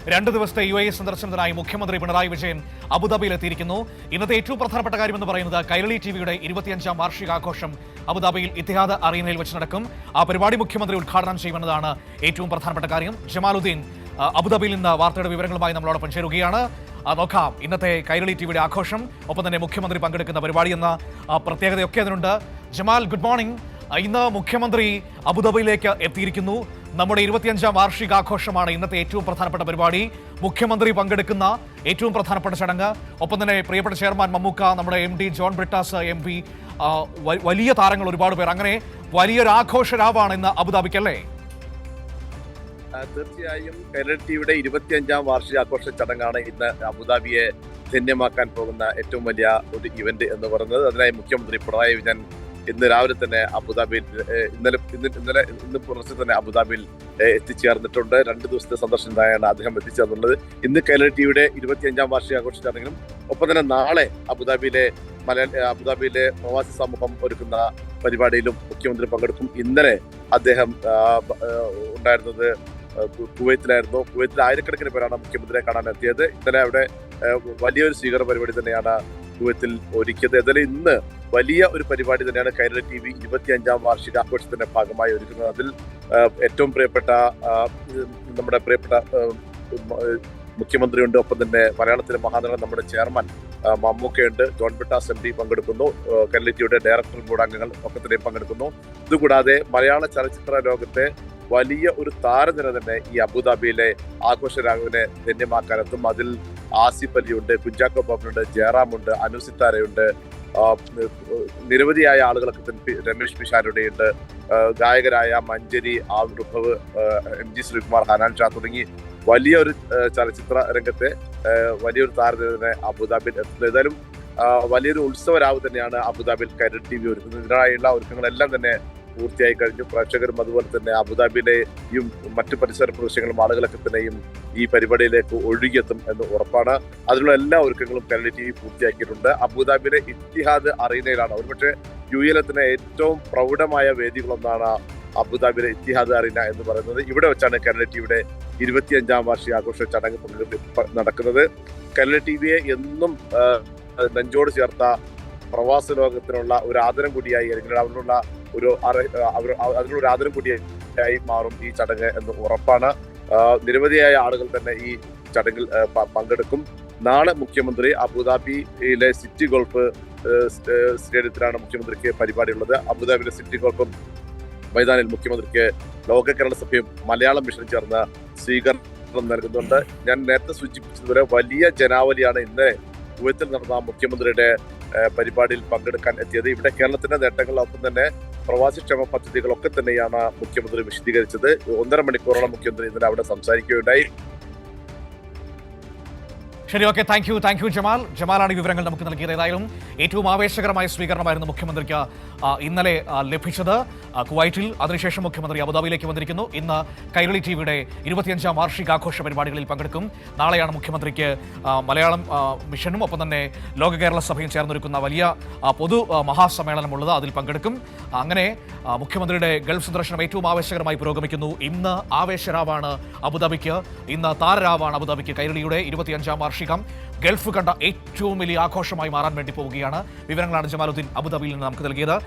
2 ദിവസത്തെ UAE സന്ദർശനത്തിനായി മുഖ്യമന്ത്രി പിണറായി വിജയൻ അബുദാബിയിൽ എത്തിയിരിക്കുന്നു. ഇന്നത്തെ ഏറ്റവും പ്രധാനപ്പെട്ട കാര്യമെന്ന് പറയുന്നത് കൈരളി ടിവിയുടെ 25ാം വാർഷികാഘോഷം അബുദാബിയിൽ ഇത്തിഹാദ് അറീനയിൽ വെച്ച് നടക്കും. ആ പരിപാടി മുഖ്യമന്ത്രി ഉദ്ഘാടനം ചെയ്യുമെന്നതാണ് ഏറ്റവും പ്രധാനപ്പെട്ട കാര്യം. ജമാലുദ്ദീൻ അബുദാബിയിൽ നിന്ന് വാർത്തയുടെ വിവരങ്ങളുമായി നമ്മളോടൊപ്പം ചേരുകയാണ്. നോക്കാം ഇന്നത്തെ കൈരളി ടിവിയുടെ ആഘോഷം, ഒപ്പം തന്നെ മുഖ്യമന്ത്രി പങ്കെടുക്കുന്ന പരിപാടി എന്ന പ്രത്യേകതയൊക്കെ അതിനുണ്ട്. Jamal, good morning. ഇന്ന് മുഖ്യമന്ത്രി അബുദാബിയിലേക്ക് എത്തിയിരിക്കുന്നു. നമ്മുടെ 25ാം വാർഷികാഘോഷമാണ് ഇന്നത്തെ ഏറ്റവും പ്രധാനപ്പെട്ട പരിപാടി. മുഖ്യമന്ത്രി പങ്കെടുക്കുന്ന ഏറ്റവും പ്രധാനപ്പെട്ട ചടങ്ങ്. ഒപ്പം തന്നെ പ്രിയപ്പെട്ട ചെയർമാൻ മമ്മൂക്ക, നമ്മുടെ MD ജോൺ ബ്രിട്ടാസ് MP, വലിയ താരങ്ങൾ ഒരുപാട് പേർ. അങ്ങനെ വലിയൊരു ആഘോഷരാവാണ് ഇന്ന് അബുദാബിക്ക്, അല്ലേ? തീർച്ചയായും കൈരളി ടിവിയുടെ 25ാം വാർഷികാഘോഷ ചടങ്ങാണ് ഇന്ന് അബുദാബിയെ ധന്യമാക്കാൻ പോകുന്ന ഏറ്റവും വലിയ ഒരു ഇവന്റ് എന്ന് പറയുന്നത്. അതിനായി മുഖ്യമന്ത്രി പിണറായി വിജയൻ ഇന്ന് രാവിലെ തന്നെ അബുദാബിയിൽ ഇന്ന് പുലർച്ചെ തന്നെ അബുദാബിയിൽ എത്തിച്ചേർന്നിട്ടുണ്ട്. 2 ദിവസത്തെ സന്ദർശനത്തിനായാണ് അദ്ദേഹം എത്തിച്ചേർന്നുള്ളത്. ഇന്ന് കൈരളി ടിവിയുടെ 25ാം വാർഷികാഘോഷ ചടങ്ങിലും ഒപ്പം തന്നെ നാളെ അബുദാബിയിലെ പ്രവാസി സമൂഹം ഒരുക്കുന്ന പരിപാടിയിലും മുഖ്യമന്ത്രി പങ്കെടുക്കും. ഇന്നലെ അദ്ദേഹം ഉണ്ടായിരുന്നത് കുവൈത്തിലായിരുന്നു. കുവൈത്തിൽ ആയിരക്കണക്കിന് പേരാണ് മുഖ്യമന്ത്രിയെ കാണാൻ എത്തിയത്. ഇന്നലെ അവിടെ വലിയൊരു സ്വീകരണ പരിപാടി തന്നെയാണ് കുവൈത്തിൽ ഒരുക്കിയത്. എന്നാലും ഇന്ന് വലിയ ഒരു പരിപാടി തന്നെയാണ് കൈരളി ടിവി 25ാം വാർഷികാഘോഷത്തിന്റെ ഭാഗമായി ഒരുക്കുന്നത്. അതിൽ ഏറ്റവും നമ്മുടെ പ്രിയപ്പെട്ട മുഖ്യമന്ത്രിയുണ്ട്, ഒപ്പം തന്നെ മലയാളത്തിലെ മഹാനടൻ നമ്മുടെ ചെയർമാൻ മമ്മൂക്കയുണ്ട്, ജോൺ ബ്രിട്ടാസ് MP പങ്കെടുക്കുന്നു, കൈരളി ടിവിയുടെ ഡയറക്ടർ ബോർഡ് അംഗങ്ങൾ ഒക്കെ തന്നെ പങ്കെടുക്കുന്നു. ഇതുകൂടാതെ മലയാള ചലച്ചിത്ര ലോകത്തെ വലിയ ഒരു താരനിര തന്നെ ഈ അബുദാബിയിലെ ആഘോഷരാവിനെ ധന്യമാക്കാനെത്തും. അതിൽ ആസിഫ് അലിയുണ്ട്, കുഞ്ചാക്കോ ബോബനുണ്ട്, ജയറാമുണ്ട്, അനുസിത്താരയുണ്ട്, നിരവധിയായ ആളുകളൊക്കെ തന്നെ, രമേശ് പിഷാരുടെയുണ്ട്, ഗായകരായ മഞ്ജരി, ആവിർഭവ്, MG ശ്രീകുമാർ, ഹനാൻ ഷാ തുടങ്ങി വലിയൊരു ചലച്ചിത്ര രംഗത്തെ വലിയൊരു താരനിര അബുദാബിയിൽ എത്തുന്നത്. ഏതായാലും വലിയൊരു ഉത്സവരാവ് തന്നെയാണ് അബുദാബിയിൽ കൈരളി ടിവി ഒരുക്കുന്നത്. ഇതിനായുള്ള ഒരുക്കങ്ങളെല്ലാം തന്നെ പൂർത്തിയായി കഴിഞ്ഞു. പ്രേക്ഷകരും അതുപോലെ തന്നെ അബുദാബിയിലെയും മറ്റു പരിസര പ്രദേശങ്ങളും ആളുകളൊക്കെ തന്നെയും ഈ പരിപാടിയിലേക്ക് ഒഴുകിയെത്തും എന്ന് ഉറപ്പാണ്. അതിനുള്ള എല്ലാ ഒരുക്കങ്ങളും കൈരളി ടിവി പൂർത്തിയാക്കിയിട്ടുണ്ട്. അബുദാബിയിലെ ഇത്തിഹാദ് അറീനയിലാണ്. ഒരുപക്ഷെ UAE തന്നെ ഏറ്റവും പ്രൗഢമായ വേദികളൊന്നാണ് അബുദാബിയിലെ ഇത്തിഹാദ് അറീന എന്ന് പറയുന്നത്. ഇവിടെ വെച്ചാണ് കൈരളി ടിവിയുടെ 25ാം വാർഷികാഘോഷ ചടങ്ങ് നടക്കുന്നത്. കൈരളി ടിവിയെ എന്നും നെഞ്ചോട് ചേർത്ത പ്രവാസ ലോകത്തിനുള്ള ഒരു ആദരം കൂടിയായി, അല്ലെങ്കിൽ അതിനുള്ള ഒരു ആദരം കൂടിയായി മാറും ഈ ചടങ്ങ് എന്ന് ഉറപ്പാണ്. നിരവധിയായ ആളുകൾ തന്നെ ഈ ചടങ്ങിൽ പങ്കെടുക്കും. നാളെ മുഖ്യമന്ത്രി അബുദാബിയിലെ സിറ്റി ഗോൾഫ് സ്റ്റേഡിയത്തിലാണ് മുഖ്യമന്ത്രിക്ക് പരിപാടിയുള്ളത്. അബുദാബിയിലെ സിറ്റി ഗോൾഫ് മൈതാനിൽ മുഖ്യമന്ത്രിക്ക് ലോക കേരള സഭയും മലയാളം മിഷനും ചേർന്ന് സ്വീകരണം നൽകുന്നുണ്ട്. ഞാൻ നേരത്തെ സൂചിപ്പിച്ചതുപോലെ വലിയ ജനാവലിയാണ് ഇന്നലെ കുവൈത്തിൽ നടന്ന മുഖ്യമന്ത്രിയുടെ പരിപാടിയിൽ പങ്കെടുക്കാൻ എത്തിയത്. ഇവിടെ കേരളത്തിന്റെ നേട്ടങ്ങളൊപ്പം തന്നെ പ്രവാസിക്ഷേമ പദ്ധതികളൊക്കെ തന്നെയാണ് മുഖ്യമന്ത്രി വിശദീകരിച്ചത്. 1.5 മണിക്കൂറോളം മുഖ്യമന്ത്രി ഇന്നലെ അവിടെ സംസാരിക്കുകയുണ്ടായി. ശരി, ഓക്കെ, താങ്ക് യു ജമാലാണ് ഈ വിവരങ്ങൾ നമുക്ക് നൽകിയത്. ഏതായാലും ഏറ്റവും ആവേശകരമായ സ്വീകരണമായിരുന്നു മുഖ്യമന്ത്രിക്ക് ഇന്നലെ ലഭിച്ചത് കുവൈറ്റിൽ. അതിനുശേഷം മുഖ്യമന്ത്രി അബുദാബിയിലേക്ക് വന്നിരിക്കുന്നു. ഇന്ന് കൈരളി ടിവിയുടെ 25ാം വാർഷികാഘോഷ പരിപാടികളിൽ പങ്കെടുക്കും. നാളെയാണ് മുഖ്യമന്ത്രിക്ക് മലയാളം മിഷനും ഒപ്പം തന്നെ ലോക കേരള സഭയും ചേർന്നൊരുക്കുന്ന വലിയ പൊതു മഹാസമ്മേളനമുള്ളത്. അതിൽ പങ്കെടുക്കും. അങ്ങനെ മുഖ്യമന്ത്രിയുടെ ഗൾഫ് സന്ദർശനം ഏറ്റവും ആവേശകരമായി പുരോഗമിക്കുന്നു. ഇന്ന് ആവേശരാവാണ് അബുദാബിക്ക്, ഇന്ന് താരരാവാണ് അബുദാബിക്ക്. കൈരളിയുടെ 25ാം വാർഷികം ഗൾഫ് കണ്ട ഏറ്റവും വലിയ ആഘോഷമായി മാറാൻ വേണ്ടി പോവുകയാണ്. വിവരങ്ങളാണ് ജമാലുദ്ദീൻ അബുദാബിയിൽ നിന്ന് നമുക്ക് നൽകിയത്.